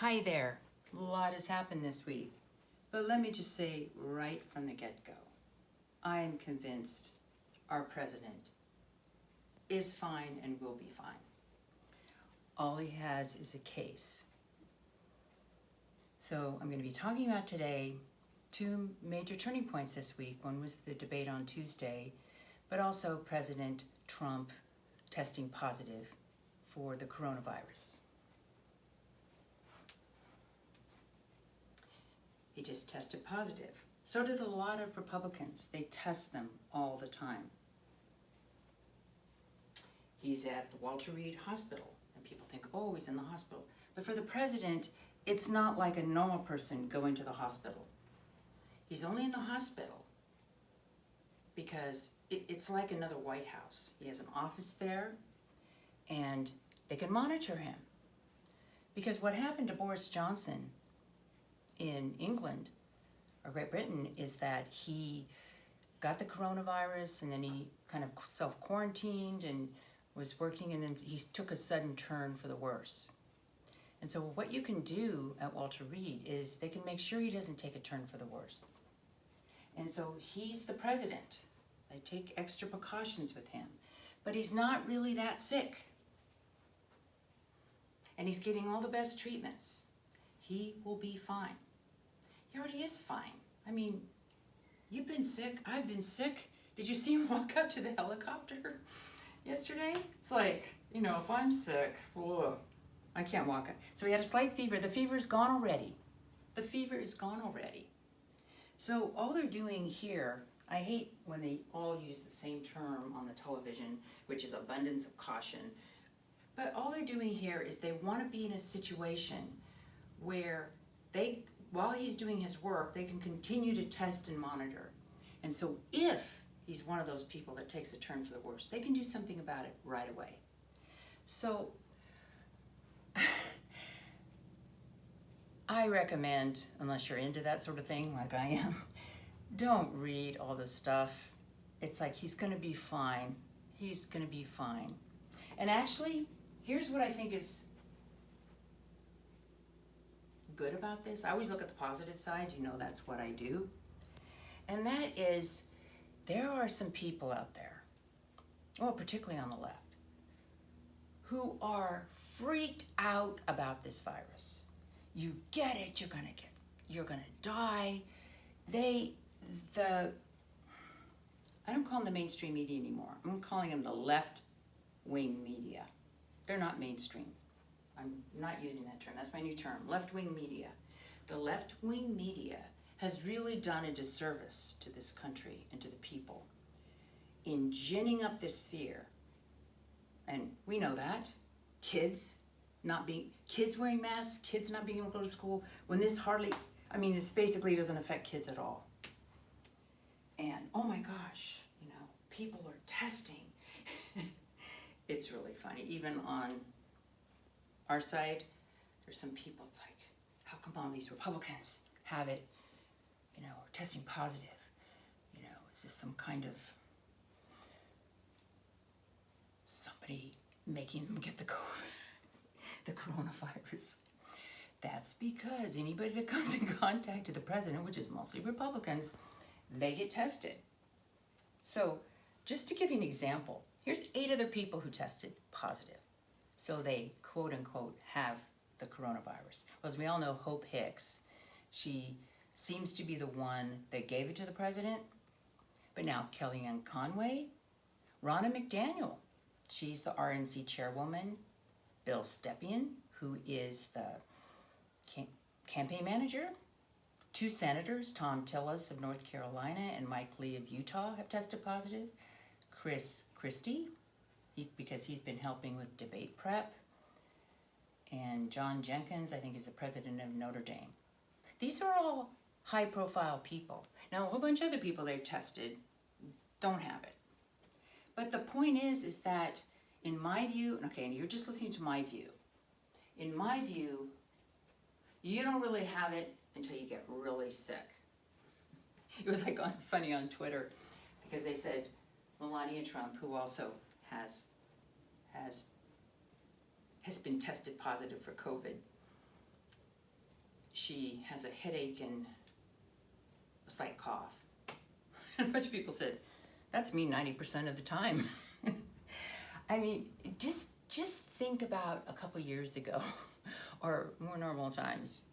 Hi there. A lot has happened this week, but let me just say right from the get-go, I am convinced our president is fine and will be fine. All he has is a case. So I'm going to be talking about today two major turning points this week. One was the debate on Tuesday, but also President Trump testing positive for the coronavirus. He just tested positive. So did a lot of Republicans. They test them all the time. He's at the Walter Reed Hospital, and people think, oh, he's in the hospital. But for the president, it's not like a normal person going to the hospital. He's only in the hospital because it's like another White House. He has an office there, and they can monitor him. Because what happened to Boris Johnson in England or Great Britain is that he got the coronavirus and then he kind of self-quarantined and was working, and then he took a sudden turn for the worse. And so what you can do at Walter Reed is they can make sure he doesn't take a turn for the worse. And so he's the president. They take extra precautions with him. But he's not really that sick. And he's getting all the best treatments. He will be fine. He already is fine. I mean, you've been sick. I've been sick. Did you see him walk out to the helicopter yesterday? It's like, if I'm sick, whoa, I can't walk out. So he had a slight fever. The fever's gone already. The fever is gone already. So all they're doing here, I hate when they all use the same term on the television, which is abundance of caution. But all they're doing here is they want to be in a situation where while he's doing his work, they can continue to test and monitor. And so if he's one of those people that takes a turn for the worse, they can do something about it right away. So I recommend, unless you're into that sort of thing like I am, don't read all this stuff. It's like, he's going to be fine. He's going to be fine. And actually, here's what I think is good about this. I always look at the positive side. That's what I do. And that is, there are some people out there, well, particularly on the left, who are freaked out about this virus. You get it, you're gonna die. I don't call them the mainstream media anymore. I'm calling them the left-wing media. They're not mainstream. I'm not using that term. That's my new term, left-wing media. The left-wing media has really done a disservice to this country and to the people in ginning up this fear. And we know that. Kids wearing masks, kids not being able to go to school, when this this basically doesn't affect kids at all. And oh my gosh, people are testing. It's really funny. Even on our side, there's some people, it's like, how come all these Republicans have it, are testing positive? Is this some kind of somebody making them get the coronavirus? That's because anybody that comes in contact with the president, which is mostly Republicans, they get tested. So just to give you an example, here's 8 other people who tested positive. So they, quote unquote, have the coronavirus. Well, as we all know, Hope Hicks, she seems to be the one that gave it to the president. But now Kellyanne Conway, Ronna McDaniel, she's the RNC chairwoman. Bill Stepien, who is the campaign manager. 2 senators, Tom Tillis of North Carolina and Mike Lee of Utah, have tested positive. Chris Christie, because he's been helping with debate prep. And John Jenkins, I think, is the president of Notre Dame. These are all high-profile people. Now, a whole bunch of other people they've tested don't have it. But the point is that in my view, okay, and you're just listening to my view. In my view, you don't really have it until you get really sick. It was like funny on Twitter because they said Melania Trump, who also has been tested positive for COVID, she has a headache and a slight cough. And a bunch of people said, that's me 90% of the time. I mean, just think about a couple years ago or more normal times.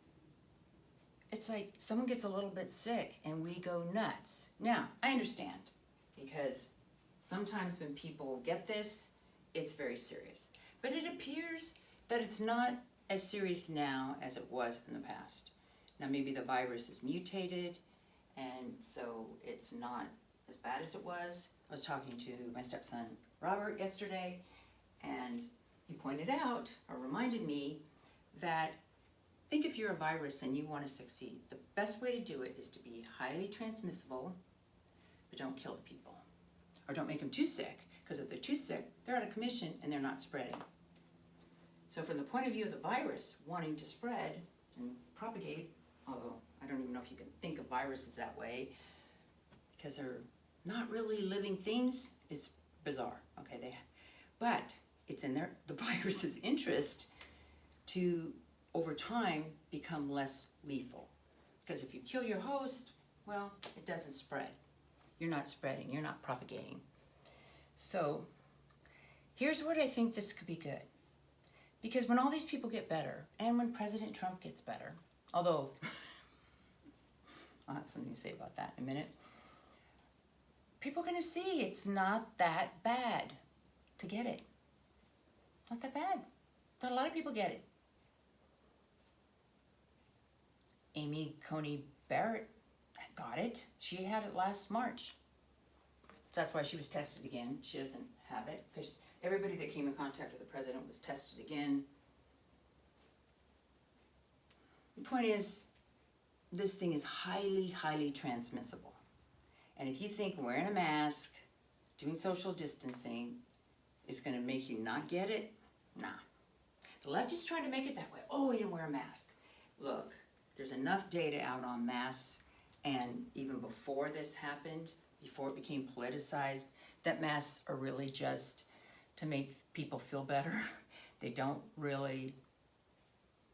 It's like someone gets a little bit sick and we go nuts. Now, I understand, because sometimes when people get this, it's very serious. But it appears that it's not as serious now as it was in the past. Now, maybe the virus is mutated, and so it's not as bad as it was. I was talking to my stepson, Robert, yesterday, and he pointed out, or reminded me, that think if you're a virus and you want to succeed, the best way to do it is to be highly transmissible, but don't kill the people. Or don't make them too sick, because if they're too sick, they're out of commission and they're not spreading. So from the point of view of the virus wanting to spread and propagate, although I don't even know if you can think of viruses that way, because they're not really living things, it's bizarre. Okay, but it's in the virus's interest to, over time, become less lethal. Because if you kill your host, well, it doesn't spread. You're not spreading, you're not propagating. So here's what I think this could be good. Because when all these people get better, and when President Trump gets better, although I'll have something to say about that in a minute, people are going to see it's not that bad to get it. Not that bad. But a lot of people get it. Amy Coney Barrett got it. She had it last March. That's why she was tested again. She doesn't have it, because everybody that came in contact with the president was tested again. The point is, this thing is highly, highly transmissible. And if you think wearing a mask, doing social distancing, is going to make you not get it, nah. The left is trying to make it that way. Oh, he didn't wear a mask. Look, there's enough data out on masks, and even before this happened, before it became politicized, that masks are really just to make people feel better. They don't really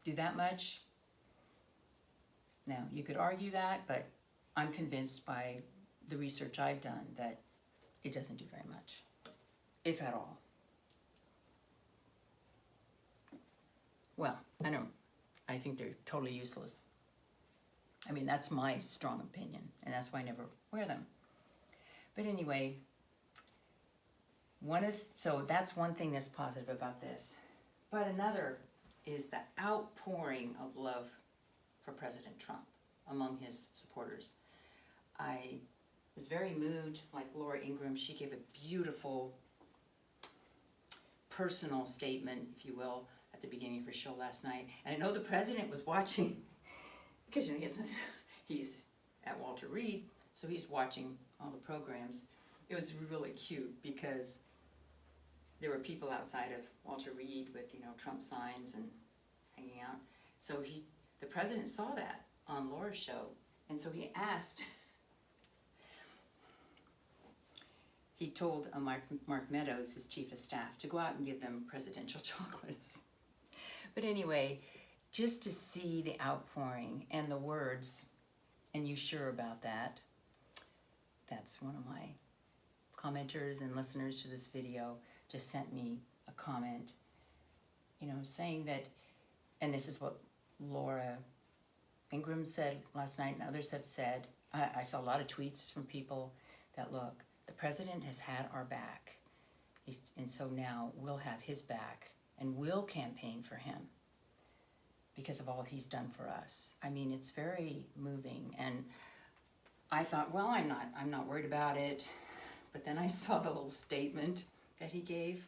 do that much. Now, you could argue that, but I'm convinced by the research I've done that it doesn't do very much, if at all. Well, I think they're totally useless. I mean, that's my strong opinion, and that's why I never wear them. But anyway, so that's one thing that's positive about this. But another is the outpouring of love for President Trump among his supporters. I was very moved, like Laura Ingraham. She gave a beautiful personal statement, if you will, at the beginning of her show last night. And I know the president was watching, because he has nothing, he's at Walter Reed, so he's watching all the programs. It was really cute because there were people outside of Walter Reed with, Trump signs and hanging out. So the president saw that on Laura's show, and so he asked, he told Mark Meadows, his chief of staff, to go out and give them presidential chocolates. But anyway, just to see the outpouring and the words, and you sure about that? That's one of my commenters and listeners to this video just sent me a comment, saying that, and this is what Laura Ingraham said last night and others have said. I saw a lot of tweets from people that, look, the president has had our back, and so now we'll have his back, and we'll campaign for him because of all he's done for us. I mean, it's very moving, and I thought, well, I'm not worried about it. But then I saw the little statement that he gave,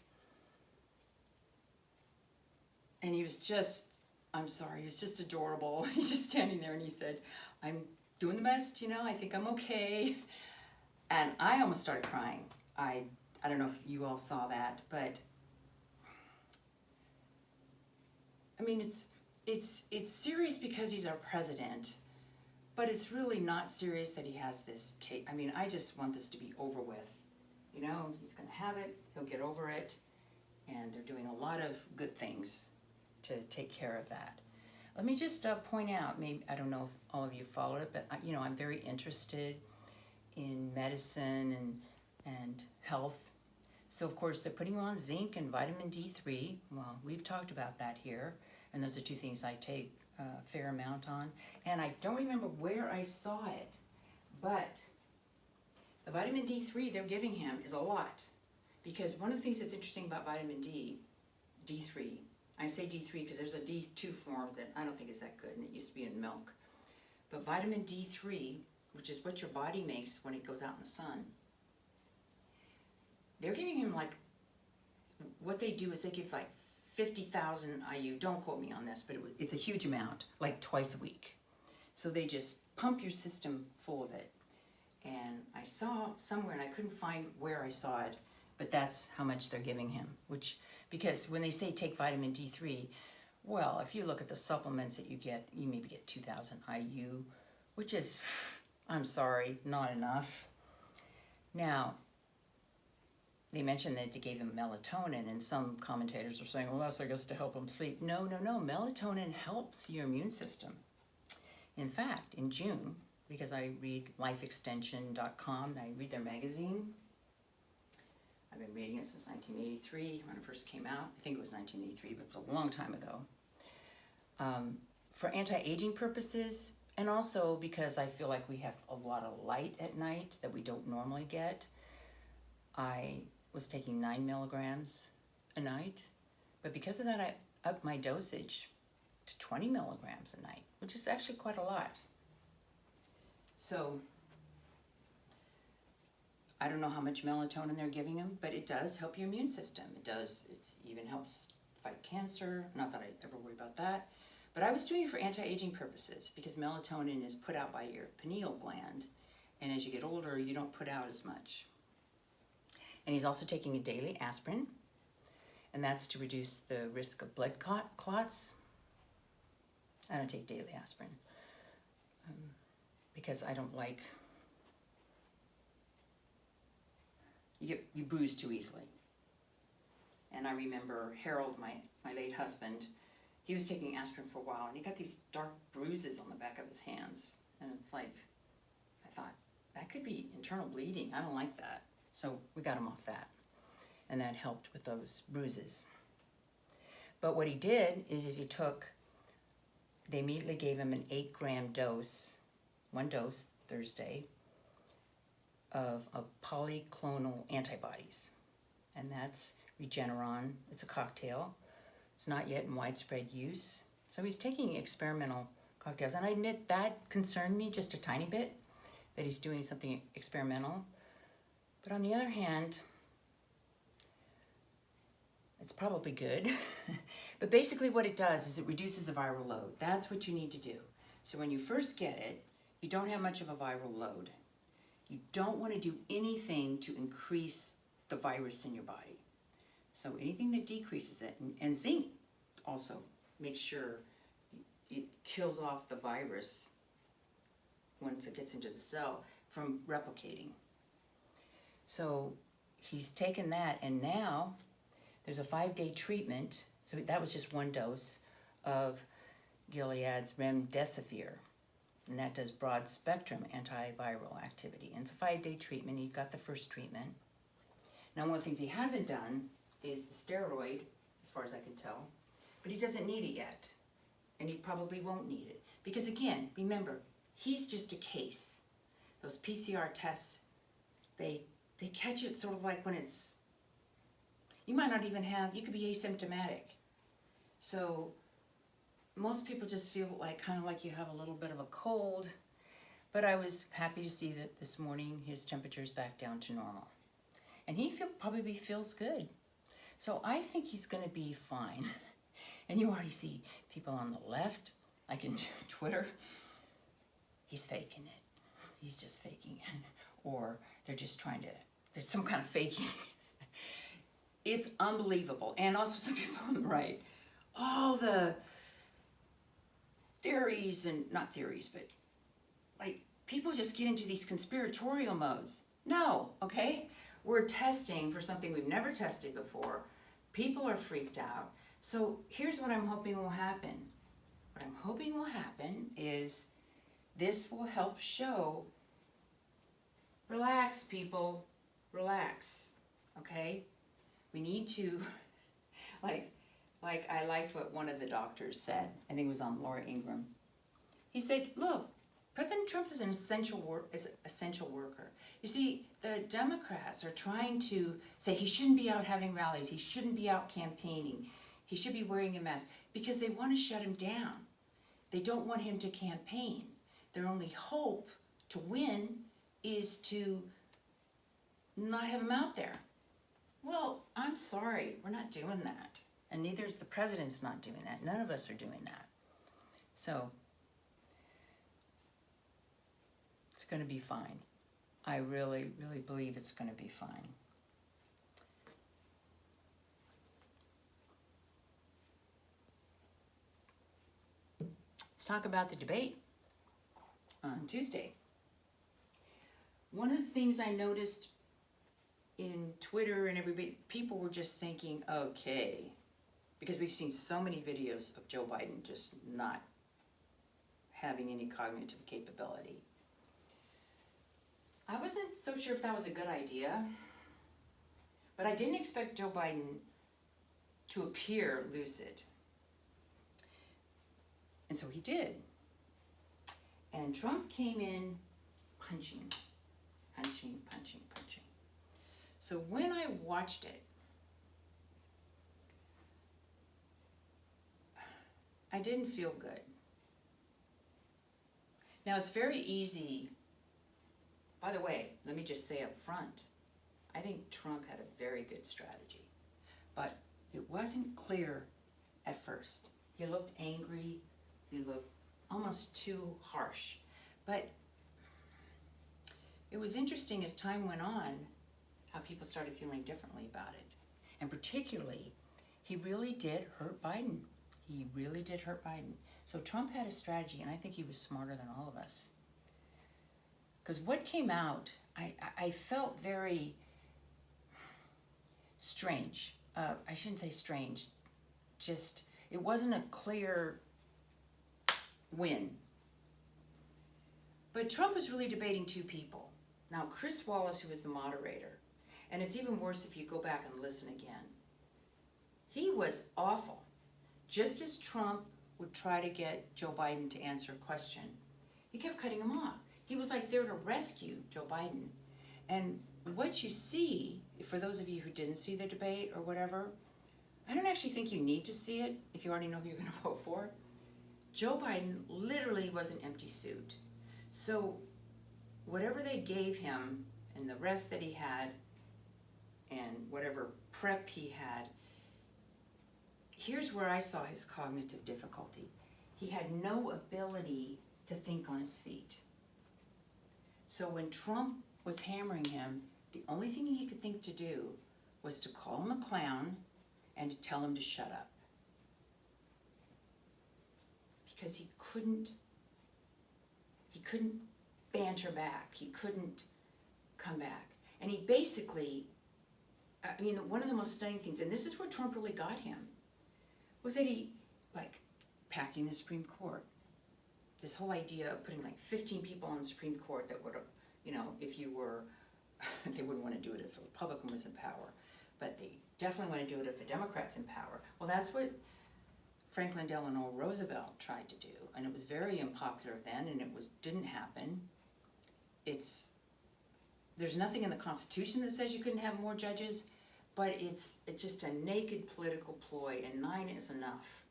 and he was just, I'm sorry, he was just adorable. He's just standing there, and he said, I'm doing the best, I think I'm okay. And I almost started crying. I don't know if you all saw that, but I mean, it's serious because he's our president, but it's really not serious that he has this case. I mean, I just want this to be over with. He's going to have it, he'll get over it, and they're doing a lot of good things to take care of that. Let me just point out, maybe, I don't know if all of you followed it, but you know, I'm very interested in medicine and health. So of course they're putting you on zinc and vitamin D3. Well, we've talked about that here, and those are two things I take a fair amount on. And I don't remember where I saw it, but the vitamin D3 they're giving him is a lot. Because one of the things that's interesting about vitamin D3, I say D3 because there's a D2 form that I don't think is that good, and it used to be in milk. But vitamin D3, which is what your body makes when it goes out in the sun, they're giving him like, what they do is they give like 50,000 IU, don't quote me on this, but it's a huge amount, like twice a week. So they just pump your system full of it. And I saw somewhere, and I couldn't find where I saw it, but that's how much they're giving him. Which, because when they say take vitamin D3, well, if you look at the supplements that you get, you maybe get 2,000 IU, which is, I'm sorry, not enough. Now, they mentioned that they gave him melatonin, and some commentators are saying, well, that's, I guess, to help him sleep. No, no, no. Melatonin helps your immune system. In fact, in June, because I read lifeextension.com, I read their magazine. I've been reading it since 1983 when it first came out. I think it was 1983, but it was a long time ago. For anti-aging purposes, and also because I feel like we have a lot of light at night that we don't normally get, I was taking 9 milligrams a night, but because of that, I upped my dosage to 20 milligrams a night, which is actually quite a lot. So I don't know how much melatonin they're giving him, but it does help your immune system. It even helps fight cancer. Not that I ever worry about that, but I was doing it for anti-aging purposes because melatonin is put out by your pineal gland, and as you get older, you don't put out as much. And he's also taking a daily aspirin, and that's to reduce the risk of blood clots. I don't take daily aspirin because I don't like, you bruise too easily. And I remember Harold, my late husband, he was taking aspirin for a while, and he got these dark bruises on the back of his hands. And it's like, I thought, that could be internal bleeding. I don't like that. So we got him off that, and that helped with those bruises. But what he did is they immediately gave him an 8-gram dose, one dose Thursday, of polyclonal antibodies. And that's Regeneron. It's a cocktail. It's not yet in widespread use. So he's taking experimental cocktails. And I admit that concerned me just a tiny bit, that he's doing something experimental. But on the other hand, it's probably good. But basically what it does is it reduces the viral load. That's what you need to do. So when you first get it, you don't have much of a viral load. You don't want to do anything to increase the virus in your body. So anything that decreases it, and zinc also makes sure it kills off the virus once it gets into the cell from replicating. So he's taken that, and now there's a 5-day treatment. So that was just one dose of Gilead's remdesivir, and that does broad spectrum antiviral activity. And it's a 5-day treatment. He got the first treatment. Now, one of the things he hasn't done is the steroid, as far as I can tell, but he doesn't need it yet, and he probably won't need it. Because again, remember, he's just a case. Those PCR tests, they catch it sort of like when it's, you might not even have, you could be asymptomatic. So most people just feel like kind of like you have a little bit of a cold, but I was happy to see that this morning his temperature is back down to normal. And he probably feels good. So I think he's gonna be fine. And you already see people on the left, like in Twitter, he's faking it. He's just faking it. Or they're just trying to, there's some kind of faking. It's unbelievable. And also some people on the right, all the theories, and not theories, but like people just get into these conspiratorial modes. No, okay? We're testing for something we've never tested before. People are freaked out. So here's what I'm hoping will happen. what I'm hoping will happen is this will help show, relax people, relax, okay? We need to, like I liked what one of the doctors said. I think it was on Laura Ingraham. He said, look, President Trump is an essential worker. You see, the Democrats are trying to say he shouldn't be out having rallies, he shouldn't be out campaigning, he should be wearing a mask, because they want to shut him down. They don't want him to campaign. Their only hope to win is to not have him out there. Well, I'm sorry, we're not doing that. And neither is the president's not doing that. None of us are doing that. So, it's going to be fine. I really, really believe it's going to be fine. Let's talk about the debate on Tuesday. One of the things I noticed in Twitter and everybody, people were just thinking, okay, because we've seen so many videos of Joe Biden just not having any cognitive capability. I wasn't so sure if that was a good idea, but I didn't expect Joe Biden to appear lucid. And so he did. And Trump came in punching. So when I watched it, I didn't feel good. Now it's very easy. By the way, let me just say up front, I think Trump had a very good strategy, but it wasn't clear at first. He looked angry, he looked almost too harsh, but it was interesting as time went on how people started feeling differently about it. And particularly, he really did hurt Biden. He really did hurt Biden. So Trump had a strategy, and I think he was smarter than all of us. Because what came out, I felt very strange. I shouldn't say strange. Just, it wasn't a clear win. But Trump was really debating two people. Now, Chris Wallace, who was the moderator, and it's even worse if you go back and listen again. He was awful. Just as Trump would try to get Joe Biden to answer a question, he kept cutting him off. He was like there to rescue Joe Biden. And what you see, for those of you who didn't see the debate or whatever, I don't actually think you need to see it if you already know who you're going to vote for. Joe Biden literally was an empty suit. So whatever they gave him and the rest that he had and whatever prep he had, here's where I saw his cognitive difficulty. He had no ability to think on his feet. So when Trump was hammering him, the only thing he could think to do was to call him a clown and to tell him to shut up. Because he couldn't banter back. He couldn't come back. And he basically, I mean, one of the most stunning things, and this is where Trump really got him, was that he, like, packing the Supreme Court. This whole idea of putting like 15 people on the Supreme Court that would, you know, if you were, they wouldn't want to do it if a Republican was in power, but they definitely want to do it if a Democrat's in power. Well, that's what Franklin Delano Roosevelt tried to do, and it was very unpopular then, and it didn't happen. There's nothing in the Constitution that says you couldn't have more judges, but it's just a naked political ploy, and 9 is enough.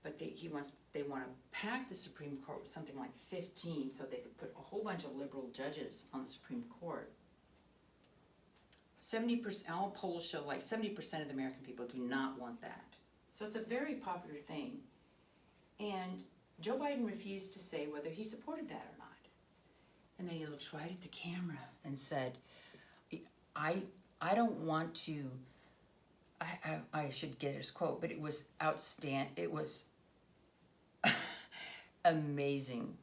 But they want to pack the Supreme Court with something like 15 so they could put a whole bunch of liberal judges on the Supreme Court. 70%, all polls show like 70% of the American people do not want that. So it's a very popular thing. And Joe Biden refused to say whether he supported that or not. And then he looked right at the camera and said, I don't want to, I should get his quote, but it was outstanding. It was amazing.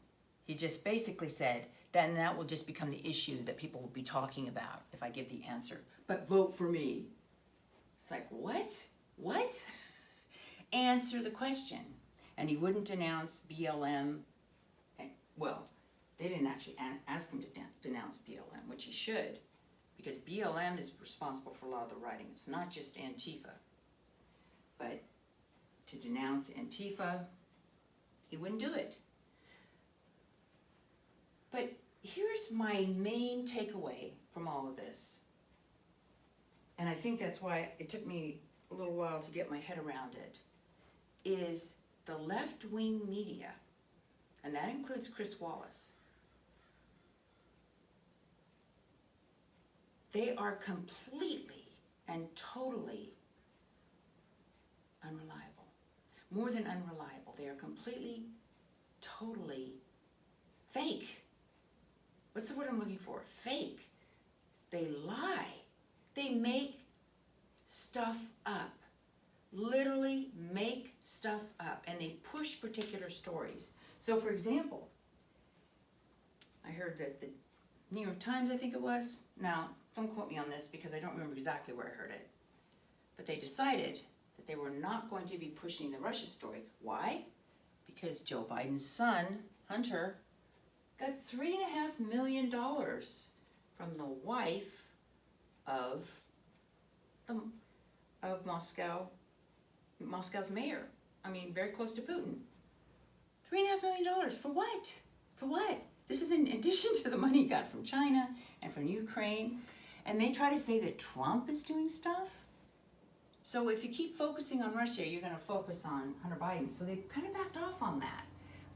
He just basically said, then that will just become the issue that people will be talking about if I give the answer. But vote for me. It's like, what? What? Answer the question. and he wouldn't denounce BLM. Well, they didn't actually ask him to denounce BLM, which he should, because BLM is responsible for a lot of the writing. It's not just Antifa. But to denounce Antifa, he wouldn't do it. But here's my main takeaway from all of this. And I think that's why it took me a little while to get my head around it, is the left-wing media, and that includes Chris Wallace. They are completely and totally unreliable. More than unreliable, they are completely, totally fake. What's the word I'm looking for? Fake. They lie. They make stuff up. Literally make stuff up. And they push particular stories. So for example, I heard that the New York Times, I think it was. Now, don't quote me on this because I don't remember exactly where I heard it. But they decided that they were not going to be pushing the Russia story. Why? Because Joe Biden's son, Hunter, got $3.5 million from the wife of Moscow's mayor. I mean, very close to Putin. $3.5 million for what? For what? This is in addition to the money he got from China and from Ukraine. And they try to say that Trump is doing stuff. So if you keep focusing on Russia, you're going to focus on Hunter Biden. So they kind of backed off on that.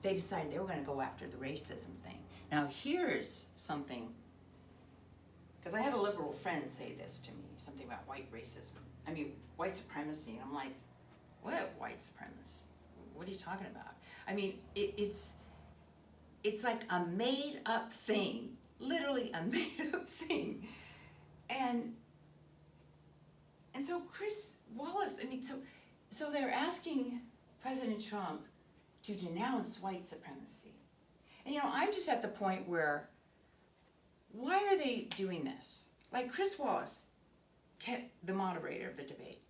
They decided they were going to go after the racism thing. Now here's something, because I had a liberal friend say this to me, something about white racism. I mean, white supremacy. And I'm like, what white supremacy? What are you talking about? I mean, it's like a made up thing, literally a made up thing. And so Chris Wallace, I mean, so they're asking President Trump to denounce white supremacy. And you know, I'm just at the point where, why are they doing this? Like Chris Wallace, the moderator of the debate,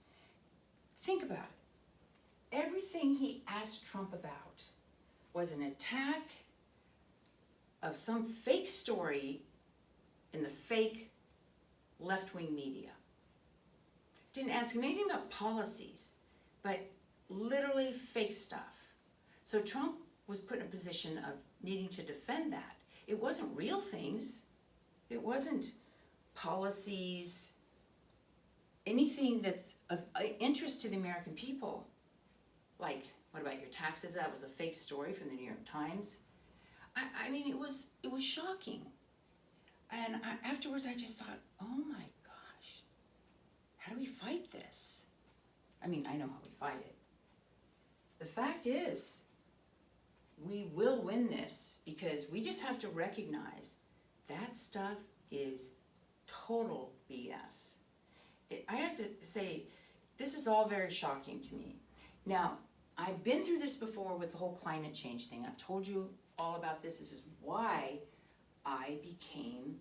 think about it. Everything he asked Trump about was an attack of some fake story in the fake left-wing media. Didn't ask him anything about policies, but literally fake stuff. So Trump was put in a position of needing to defend that. It wasn't real things. It wasn't policies, anything that's of interest to the American people. Like, what about your taxes? That was a fake story from the New York Times. I mean, it was shocking. And afterwards I just thought, oh my gosh, how do we fight this? I mean, I know how we fight it. The fact is, we will win this because we just have to recognize that stuff is total BS. I have to say, this is all very shocking to me. Now, I've been through this before with the whole climate change thing. I've told you all about this. This is why I became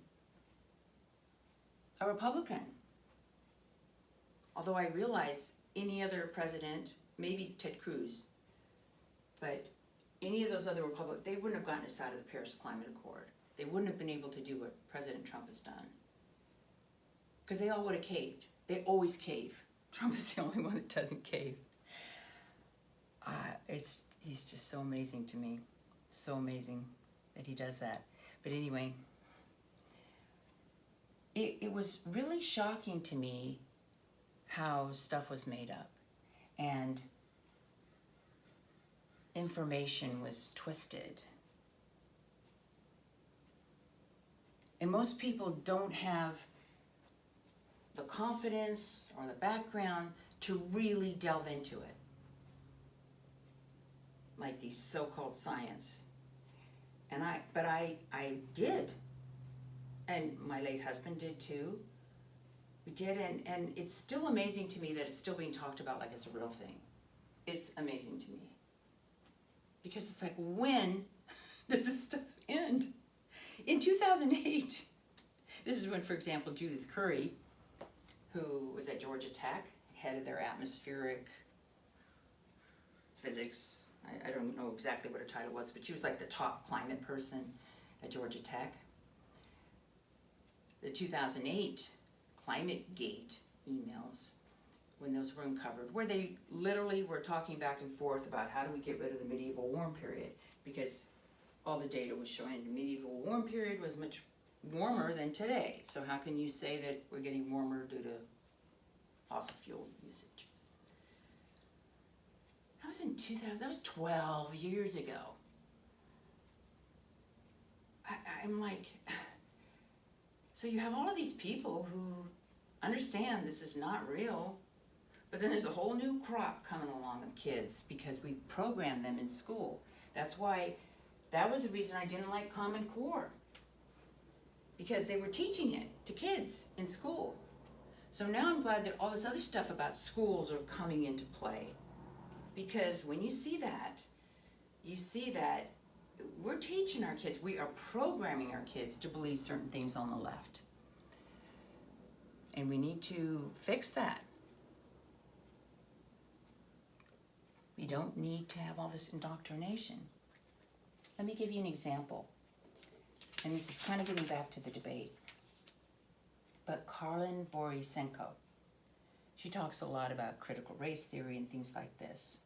a Republican. Although I realize any other president, maybe Ted Cruz, but any of those other Republicans, they wouldn't have gotten us out of the Paris Climate Accord. They wouldn't have been able to do what President Trump has done. Because they all would have caved. They always cave. Trump is the only one that doesn't cave. He's just so amazing to me. So amazing that he does that. But anyway, it was really shocking to me how stuff was made up. And information was twisted. And most people don't have the confidence or the background to really delve into it. Like these so-called science. But I did. And my late husband did too. We did, and it's still amazing to me that it's still being talked about like it's a real thing. It's amazing to me. Because it's like, when does this stuff end? In 2008, this is when, for example, Judith Curry, who was at Georgia Tech, head of their atmospheric physics, I don't know exactly what her title was, but she was like the top climate person at Georgia Tech. The 2008 Climate Gate emails, when those were uncovered, where they literally were talking back and forth about how do we get rid of the medieval warm period, because all the data was showing the medieval warm period was much warmer than today. So how can you say that we're getting warmer due to fossil fuel usage? That was in 2000, that was 12 years ago. I'm like, so you have all of these people who understand this is not real, but then there's a whole new crop coming along of kids because we programmed them in school. That's why, that was the reason I didn't like Common Core, because they were teaching it to kids in school. So now I'm glad that all this other stuff about schools are coming into play, because when you see that we're teaching our kids, we are programming our kids to believe certain things on the left. And we need to fix that. We don't need to have all this indoctrination. Let me give you an example. And this is kind of getting back to the debate. But Karlin Borisenko, she talks a lot about critical race theory and things like this.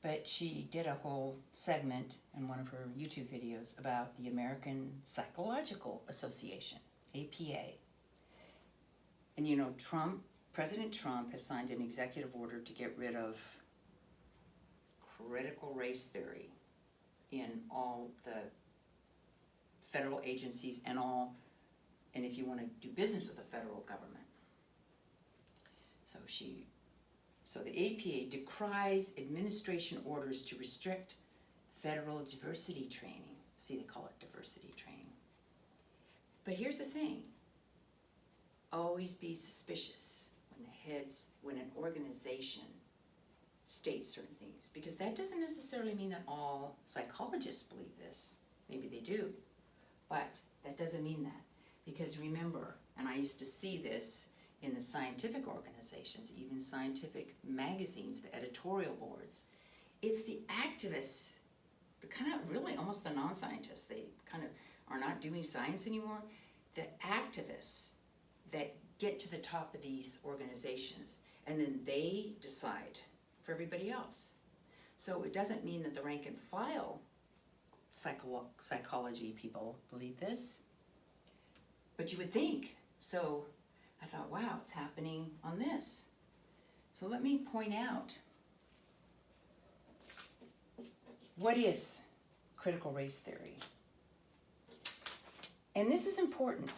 But she did a whole segment in one of her YouTube videos about the American Psychological Association, APA. And you know, President Trump has signed an executive order to get rid of critical race theory in all the federal agencies and if you want to do business with the federal government. So the APA decries administration orders to restrict federal diversity training. See, they call it diversity training. But here's the thing. Always be suspicious when an organization states certain things, because that doesn't necessarily mean that all psychologists believe this. Maybe they do, but that doesn't mean that. Because remember, and I used to see this in the scientific organizations, even scientific magazines, the editorial boards, it's the activists, the kind of really almost the non-scientists, they kind of are not doing science anymore, the activists that get to the top of these organizations, and then they decide for everybody else. So it doesn't mean that the rank and file psychology people believe this, but you would think. So I thought, wow, it's happening on this. So let me point out, what is critical race theory? And this is important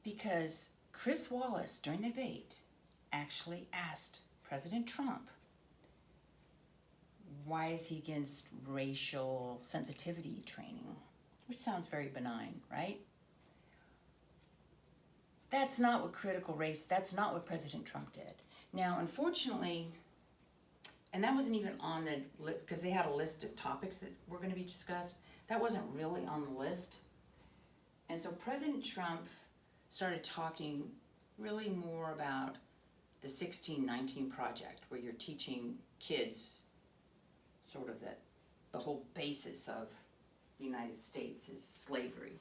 because Chris Wallace, during the debate, actually asked President Trump, why is he against racial sensitivity training? Which sounds very benign, right? That's not what that's not what President Trump did. Now, unfortunately, and that wasn't even on the list, because they had a list of topics that were going to be discussed. That wasn't really on the list. And so President Trump started talking really more about the 1619 Project, where you're teaching kids sort of that the whole basis of the United States is slavery.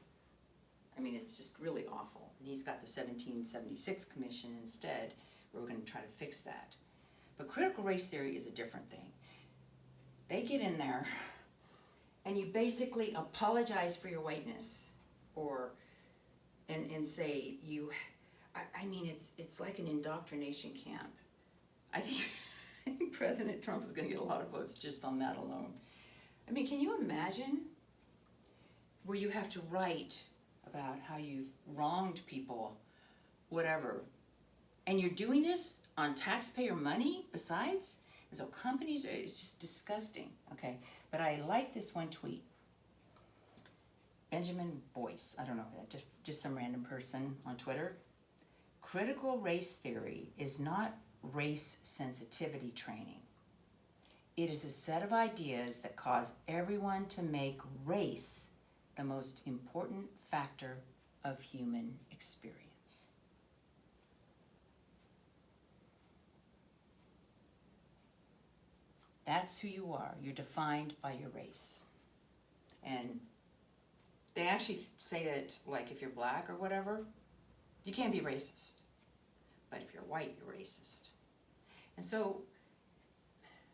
I mean, it's just really awful. And he's got the 1776 Commission instead, where we're going to try to fix that. But critical race theory is a different thing. They get in there, and you basically apologize for your whiteness, and say I mean, it's like an indoctrination camp. I think President Trump is going to get a lot of votes just on that alone. I mean, can you imagine where you have to write about how you've wronged people, whatever, and you're doing this on taxpayer money besides? And so companies, it's just disgusting, okay? But I like this one tweet. Benjamin Boyce, I don't know, just some random person on Twitter. Critical race theory is not race sensitivity training. It is a set of ideas that cause everyone to make race the most important factor of human experience. That's who you are. You're defined by your race. And they actually say that, like, if you're black or whatever, you can't be racist. But if you're white, you're racist. And so,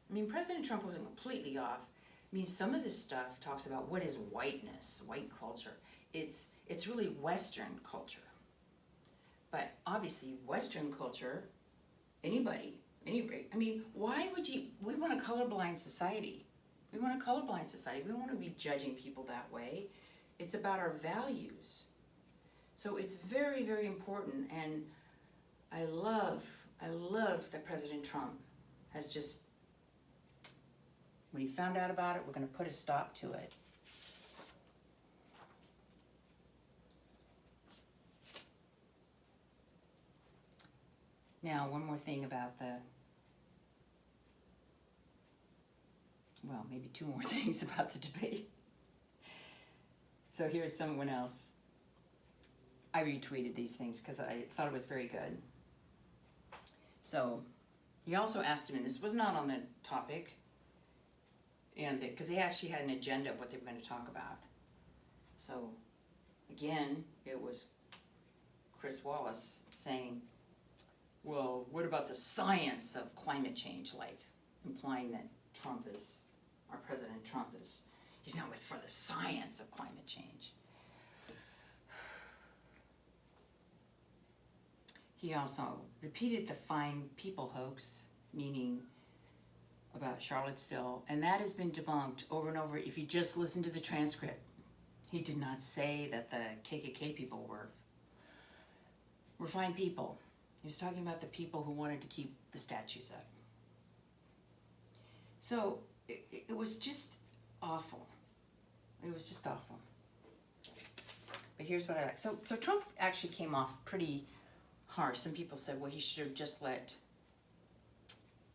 I mean, President Trump wasn't completely off. I mean, some of this stuff talks about what is whiteness, white culture. It's really Western culture. But obviously, Western culture, anybody, I mean, why would you, we want a colorblind society. We want a colorblind society. We want to be judging people that way. It's about our values. So it's very, very important. And I love that President Trump has just, when he found out about it, we're going to put a stop to it. Now, one more thing about well, maybe two more things about the debate. So here's someone else. I retweeted these things because I thought it was very good. So he also asked him, and this was not on the topic, and because they actually had an agenda of what they were going to talk about. So again, it was Chris Wallace saying, well, what about the science of climate change, like implying that Trump is, our President Trump is, he's not for the science of climate change. He also repeated the fine people hoax, meaning about Charlottesville, and that has been debunked over and over. If you just listen to the transcript, he did not say that the KKK people were fine people. He was talking about the people who wanted to keep the statues up. So it was just awful. It was just awful. But here's what I like. So Trump actually came off pretty harsh. Some people said, well, he should have just let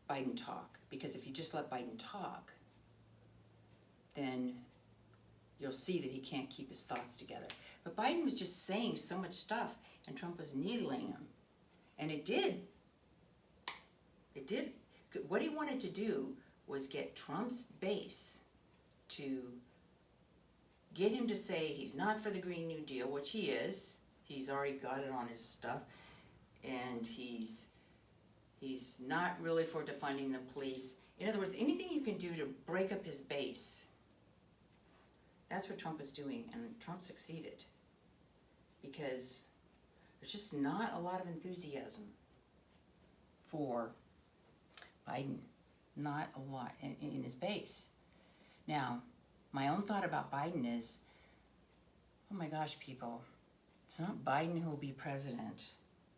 Biden talk. Because if you just let Biden talk, then you'll see that he can't keep his thoughts together. But Biden was just saying so much stuff, and Trump was needling him. And it did. What he wanted to do was get Trump's base to get him to say he's not for the Green New Deal, which he is. He's already got it on his stuff. And he's not really for defunding the police. In other words, anything you can do to break up his base. That's what Trump was doing, and Trump succeeded. Because there's just not a lot of enthusiasm for Biden. Not a lot in his base. Now, my own thought about Biden is, oh my gosh, people, it's not Biden who will be president.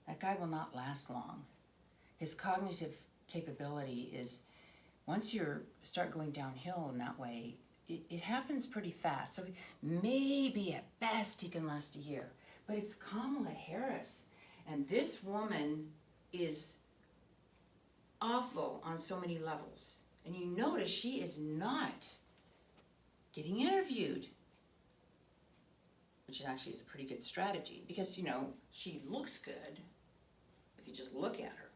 That guy will not last long. His cognitive capability is, once you start going downhill in that way, it happens pretty fast. So maybe at best he can last a year. But it's Kamala Harris. And this woman is awful on so many levels. And you notice she is not getting interviewed, which actually is a pretty good strategy because, you know, she looks good if you just look at her.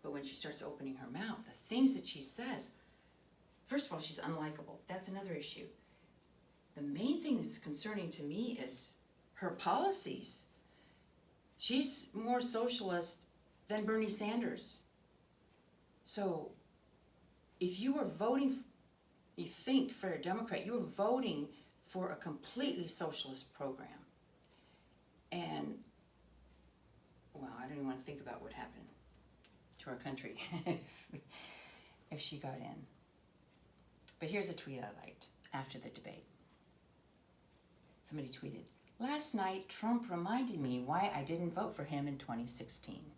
But when she starts opening her mouth, the things that she says, first of all, she's unlikable. That's another issue. The main thing that's concerning to me is her policies. She's more socialist than Bernie Sanders. So if you are voting, you think for a Democrat, you are voting for a completely socialist program. And, well, I don't even want to think about what happened to our country if she got in. But here's a tweet I liked after the debate. Somebody tweeted, "Last night, Trump reminded me why I didn't vote for him in 2016.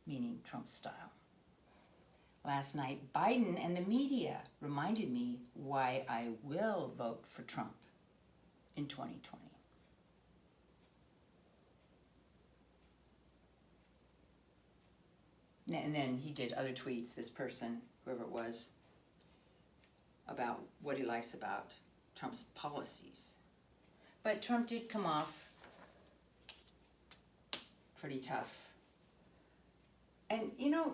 Meaning Trump style. Last night, Biden and the media reminded me why I will vote for Trump in 2020. And then he did other tweets, this person, whoever it was, about what he likes about Trump's policies. But Trump did come off pretty tough And you know,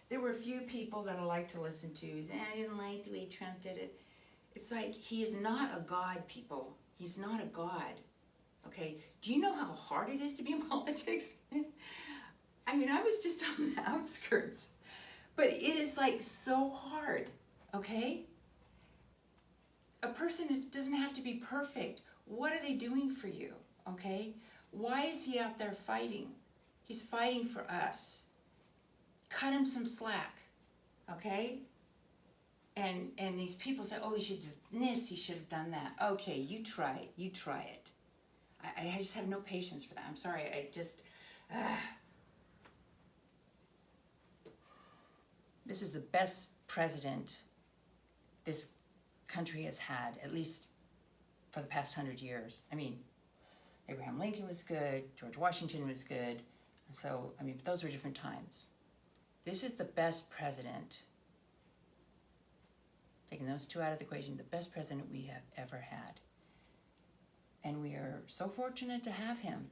there were a few people that I like to listen to. I didn't like the way Trump did it. It's like, he is not a god, people. He's not a god. Okay? Do you know how hard it is to be in politics? I mean, I was just on the outskirts. But it is like so hard. Okay? A person doesn't have to be perfect. What are they doing for you? Okay? Why is he out there fighting? He's fighting for us. Cut him some slack. Okay? And these people say, oh, he should do this, he should have done that. Okay, you try it. You try it. I just have no patience for that. I'm sorry. I just... This is the best president this country has had, at least for the past 100 years. I mean, Abraham Lincoln was good, George Washington was good. So, I mean, those were different times. This is the best president. Taking those two out of the equation, the best president we have ever had. And we are so fortunate to have him.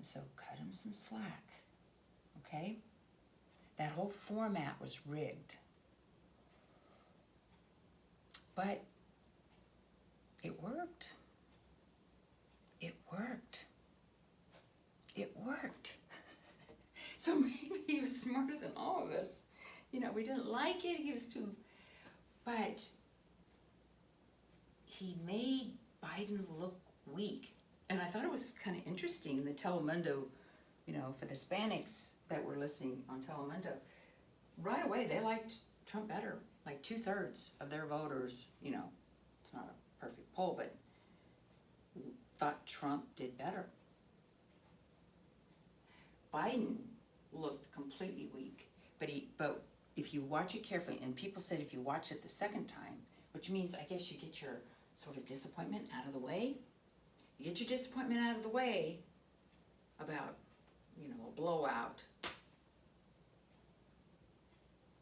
So cut him some slack, okay? That whole format was rigged. But it worked. It worked. It worked. So maybe he was smarter than all of us. You know, we didn't like it, he was too... But he made Biden look weak. And I thought it was kind of interesting, the Telemundo, you know, for the Hispanics that were listening on Telemundo, right away they liked Trump better. Like 2/3 of their voters, you know, it's not a perfect poll, but thought Trump did better. Biden looked completely weak, but if you watch it carefully, and people said if you watch it the second time, which means I guess you get your sort of disappointment out of the way. You get your disappointment out of the way about, you know, a blowout,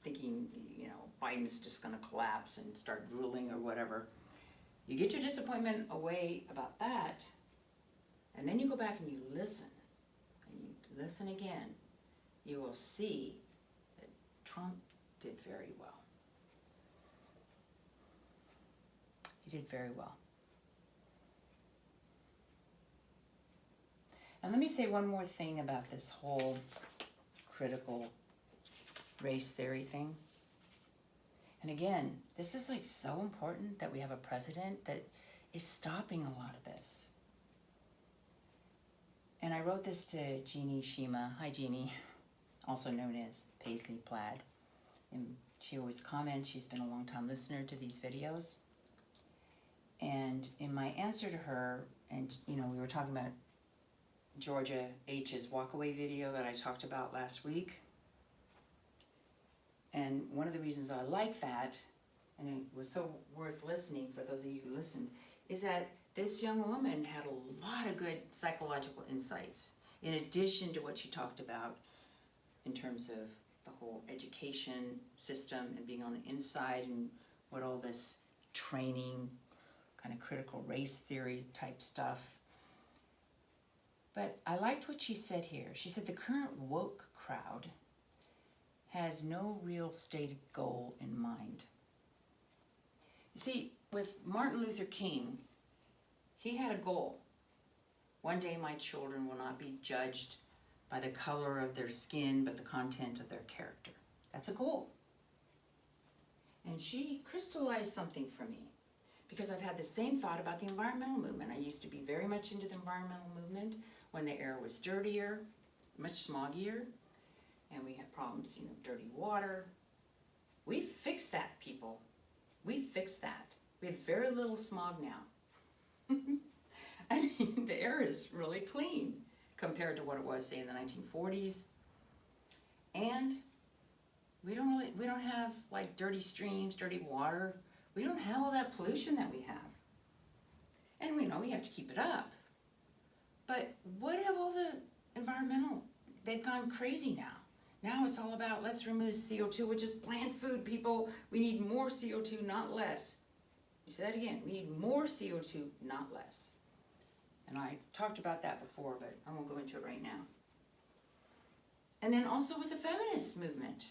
thinking, you know, Biden's just going to collapse and start drooling or whatever. You get your disappointment away about that, and then you go back and you listen, and you listen again. You will see that Trump did very well. He did very well. And let me say one more thing about this whole critical race theory thing. And again, this is like so important that we have a president that is stopping a lot of this. And I wrote this to Jeannie Shima. Hi, Jeannie, also known as Paisley Plaid. And she always comments. She's been a long-time listener to these videos. And in my answer to her, and you know, we were talking about Georgia H's walkaway video that I talked about last week. And one of the reasons I like that, and it was so worth listening for those of you who listened, is that this young woman had a lot of good psychological insights, in addition to what she talked about in terms of the whole education system and being on the inside and what all this training, kind of critical race theory type stuff. But I liked what she said here. She said the current woke crowd has no real stated goal in mind. You see, with Martin Luther King, he had a goal. One day my children will not be judged by the color of their skin, but the content of their character. That's a goal. And she crystallized something for me, because I've had the same thought about the environmental movement. I used to be very much into the environmental movement when the air was dirtier, much smoggier, and we had problems, you know, dirty water. We fixed that, people. We fixed that. We have very little smog now. I mean, the air is really clean compared to what it was, say, in the 1940s. And we don't have like dirty streams, dirty water. We don't have all that pollution that we have. And we know we have to keep it up. But what have all the environmental, they've gone crazy now. Now it's all about, let's remove CO2, which is plant food, people. We need more CO2, not less. You say that again, we need more CO2, not less. And I talked about that before, but I won't go into it right now. And then also with the feminist movement.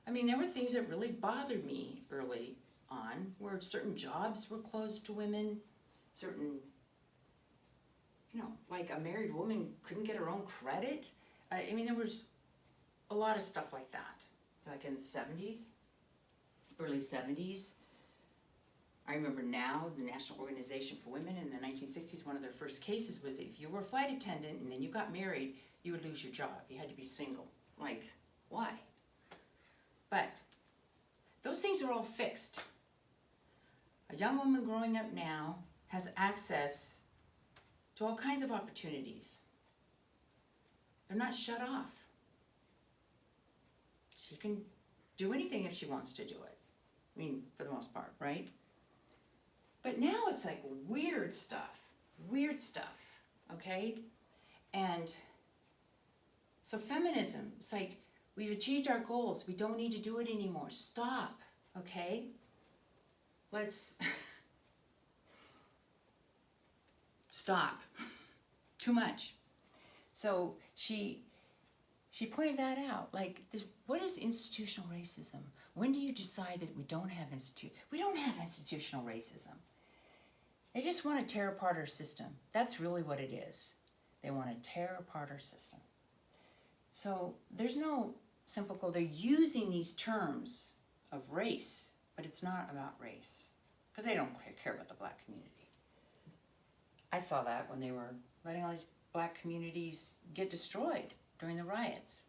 I mean, there were things that really bothered me early on, where certain jobs were closed to women, certain, like a married woman couldn't get her own credit. I mean, there was a lot of stuff like that, like in the 70s, early 70s. I remember now, the National Organization for Women in the 1960s, one of their first cases was if you were a flight attendant and then you got married, you would lose your job. You had to be single. Like, why? But those things are all fixed. A young woman growing up now has access to all kinds of opportunities. They're not shut off. She can do anything if she wants to do it. I mean, for the most part, right? But now it's like weird stuff, okay? And so feminism, it's like, we've achieved our goals. We don't need to do it anymore. Stop, okay? Let's stop. Too much. So she pointed that out. Like, what is institutional racism? When do you decide that we don't have institutional racism? They just want to tear apart our system. That's really what it is. They want to tear apart our system. So there's no simple goal. They're using these terms of race, but it's not about race, because they don't care about the black community. I saw that when they were letting all these black communities get destroyed during the riots.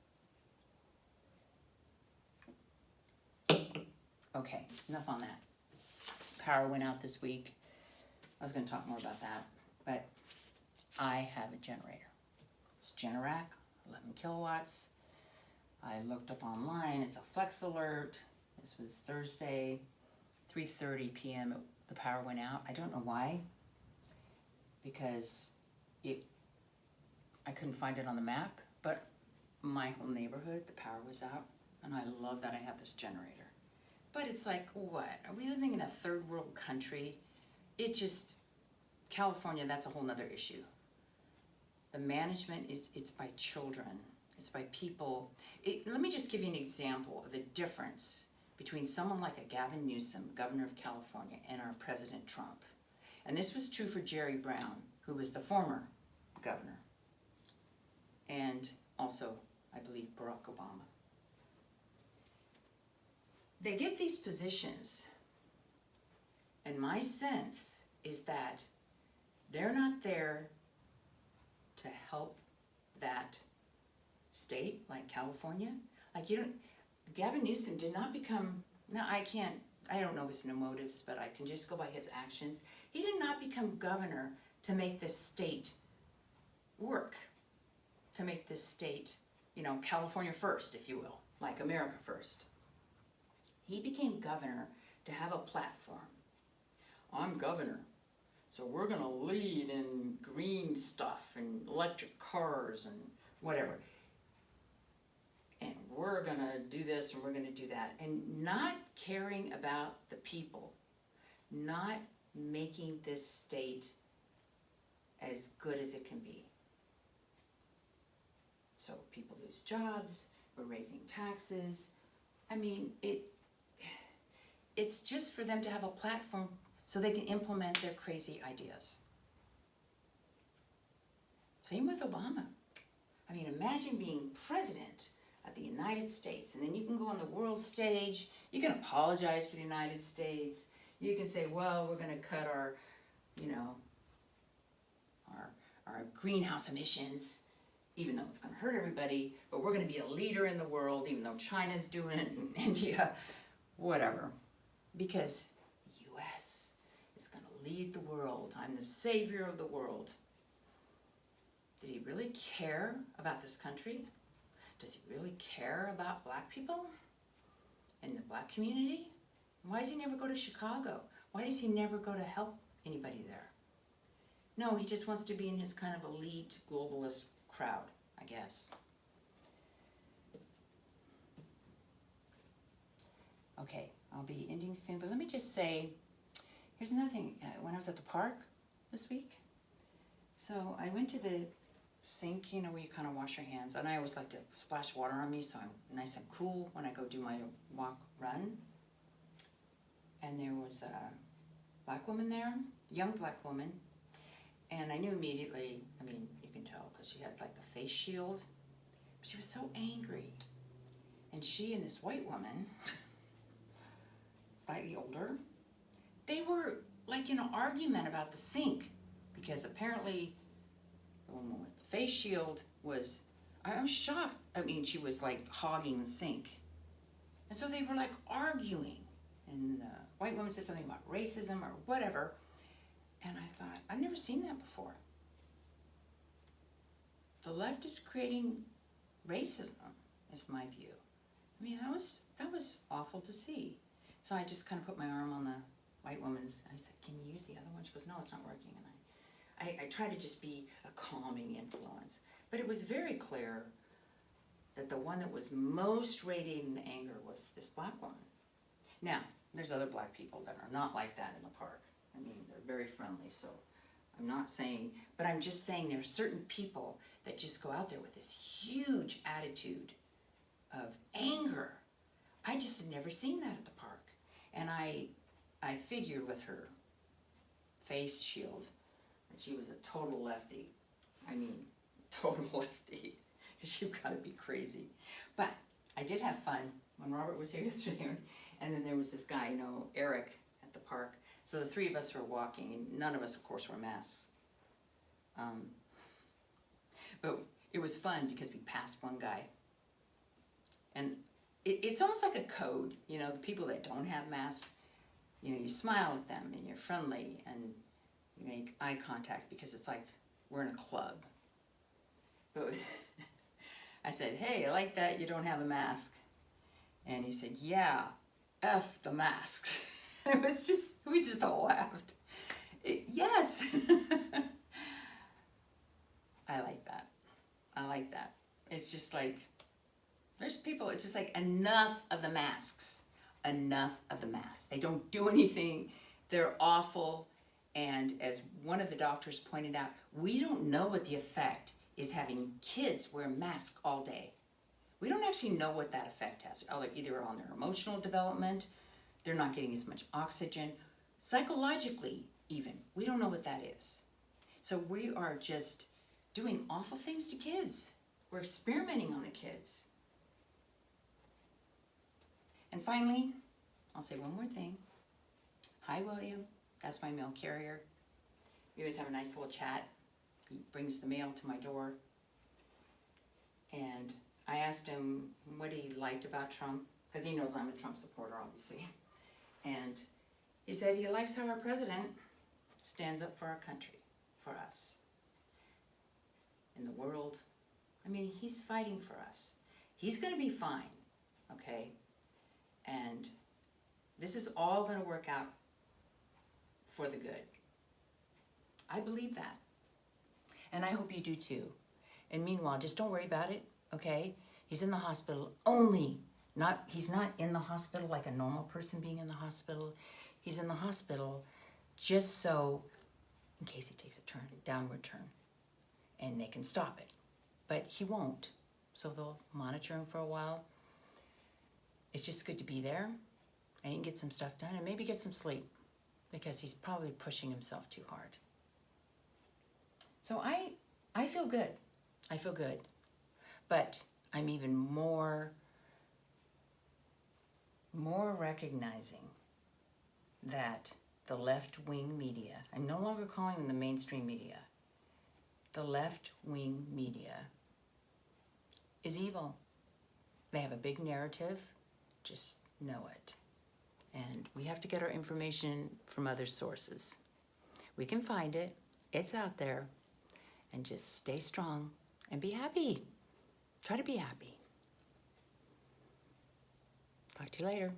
Okay, enough on that. Power went out this week. I was going to talk more about that, but I have a generator. It's Generac, 11 kilowatts. I looked up online. It's a Flex Alert. This was Thursday, 3:30 p.m. The power went out. I don't know why, because I couldn't find it on the map, but my whole neighborhood, the power was out, and I love that I have this generator. But it's like, what? Are we living in a third world country? California, that's a whole nother issue. The management it's by children. It's by people. Let me just give you an example of the difference between someone like a Gavin Newsom, governor of California, and our President Trump. And this was true for Jerry Brown, who was the former governor. And also, I believe, Barack Obama. They get these positions, and my sense is that they're not there to help that state, like California. Like, Gavin Newsom did not become, I don't know his motives, but I can just go by his actions. He did not become governor to make this state work, to make this state, California first, if you will, like America first. He became governor to have a platform. I'm governor, so we're going to lead in green stuff and electric cars and whatever. And we're going to do this and we're going to do that. And not caring about the people, not making this state as good as it can be. So people lose jobs, we're raising taxes. I mean, it's just for them to have a platform so they can implement their crazy ideas. Same with Obama. I mean, imagine being president of the United States, and then you can go on the world stage, you can apologize for the United States, you can say, well, we're going to cut our greenhouse emissions, even though it's going to hurt everybody, but we're going to be a leader in the world, even though China's doing it and India, whatever. Because the U.S. is going to lead the world. I'm the savior of the world. Did he really care about this country? Does he really care about black people and the black community? Why does he never go to Chicago? Why does he never go to help anybody there? No, he just wants to be in his kind of elite globalist crowd, I guess. Okay, I'll be ending soon, but let me just say, here's another thing. When I was at the park this week, so I went to the sink, you know, where you kind of wash your hands. And I always like to splash water on me so I'm nice and cool when I go do my walk, run. And there was a black woman there, young black woman. And I knew immediately, I mean, you can tell because she had like the face shield. She was so angry. And she and this white woman, slightly older, they were like in an argument about the sink because apparently the woman with the face shield was, I'm shocked. I mean, she was like hogging the sink. And so they were like arguing. And the white woman said something about racism or whatever. And I thought, I've never seen that before. The left is creating racism, is my view. I mean, that was awful to see. So I just kind of put my arm on the white woman's. I said, "Can you use the other one?" She goes, "No, it's not working." And I try to just be a calming influence. But it was very clear that the one that was most radiating the anger was this black woman. Now, there's other black people that are not like that in the park. I mean, they're very friendly, so I'm not saying, but I'm just saying there are certain people that just go out there with this huge attitude of anger. I just had never seen that at the park. And I figured with her face shield that she was a total lefty. I mean, total lefty. She's got to be crazy. But I did have fun when Robert was here yesterday. And then there was this guy, you know, Eric, at the park. So the three of us were walking, and none of us, of course, wore masks. But it was fun because we passed one guy. And it's almost like a code, you know, the people that don't have masks, you know, you smile at them and you're friendly and you make eye contact because it's like we're in a club. But I said, "Hey, I like that you don't have a mask." And he said, "Yeah, F the masks." It was just, we just all laughed. Yes. I like that. I like that. It's just like, there's people, it's just like, enough of the masks. Enough of the masks. They don't do anything. They're awful. And as one of the doctors pointed out, we don't know what the effect is having kids wear masks all day. We don't actually know what that effect has. Either on their emotional development, they're not getting as much oxygen. Psychologically, even, we don't know what that is. So we are just doing awful things to kids. We're experimenting on the kids. And finally, I'll say one more thing. Hi, William. That's my mail carrier. We always have a nice little chat. He brings the mail to my door. And I asked him what he liked about Trump, because he knows I'm a Trump supporter, obviously. And he said he likes how our president stands up for our country, for us. In the world, I mean, he's fighting for us. He's going to be fine, okay? And this is all going to work out for the good. I believe that. And I hope you do too. And meanwhile, just don't worry about it, okay? He's in the hospital only. He's not in the hospital like a normal person being in the hospital. He's in the hospital just so, in case he takes a downward turn, and they can stop it. But he won't, so they'll monitor him for a while. It's just good to be there, and he can get some stuff done, and maybe get some sleep, because he's probably pushing himself too hard. So I feel good. I feel good. But I'm even more recognizing that the left-wing media, I'm no longer calling them the mainstream media, the left-wing media is evil. They have a big narrative, just know it. And we have to get our information from other sources. We can find it, it's out there, and just stay strong and be happy. Try to be happy. Talk to you later.